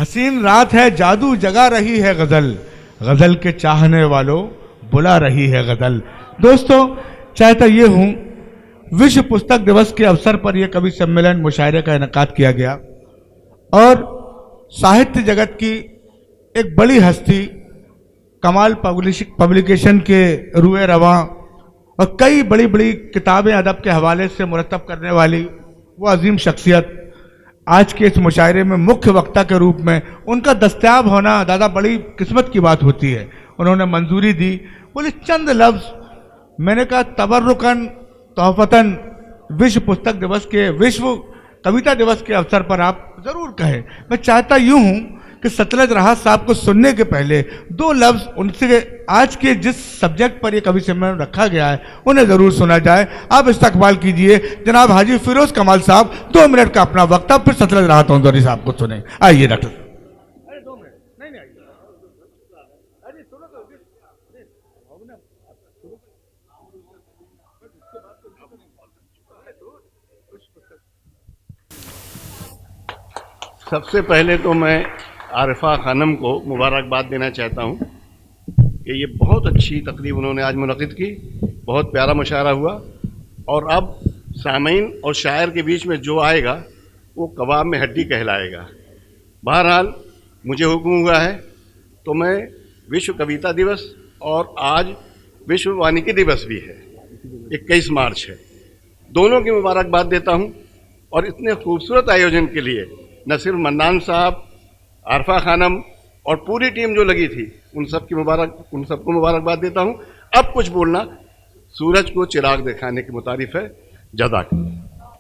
हसीन रात है जादू जगा रही है गजल, गजल के चाहने वालों बुला रही है गजल। दोस्तों, चाहता ये हूं, विश्व पुस्तक दिवस के अवसर पर यह कवि सम्मेलन मुशायरे का इनेकाद किया गया और साहित्य जगत की एक बड़ी हस्ती, कमाल पब्लिकेशन के रुए रवां और कई बड़ी बड़ी किताबें अदब के हवाले से मुरतब करने वाली वो अजीम शख्सियत आज के इस मुशायरे में मुख्य वक्ता के रूप में उनका दस्तयाब होना दादा बड़ी किस्मत की बात होती है। उन्होंने मंजूरी दी, बोले चंद लफ्ज। मैंने कहा तबर्रुकन तोहफतन विश्व पुस्तक दिवस के, विश्व कविता दिवस के अवसर पर आप जरूर कहें। मैं चाहता यूं हूं कि सतलज राहत साहब को सुनने के पहले दो लफ्ज उनसे आज के जिस सब्जेक्ट पर यह कवि सम्मेलन रखा गया है उन्हें जरूर सुना जाए। आप इस्तकबाल कीजिए जनाब हाजी फिरोज कमाल साहब, 2 मिनट का अपना वक्त, फिर सतलज राहत औंधरी साहब को सुने। आइए डॉक्टर। अरे 2 मिनट नहीं नहीं, सबसे पहले तो मैं आरिफा खानम को मुबारकबाद देना चाहता हूं कि ये बहुत अच्छी तकरीब उन्होंने आज मुनक़िद की, बहुत प्यारा मुशायरा हुआ और अब सामीन और शायर के बीच में जो आएगा वो कबाब में हड्डी कहलाएगा। बहरहाल मुझे हुक्म हुआ है तो मैं विश्व कविता दिवस और आज विश्व वानिकी दिवस भी है, 21 मार्च है, दोनों की मुबारकबाद देता हूँ। और इतने खूबसूरत आयोजन के लिए न सिर्फ मन्नान साहब, आरिफा खानम और पूरी टीम जो लगी थी उन सबको मुबारकबाद देता हूँ। अब कुछ बोलना सूरज को चिराग दिखाने के मुतारिफ है। जज़ाकल्लाह।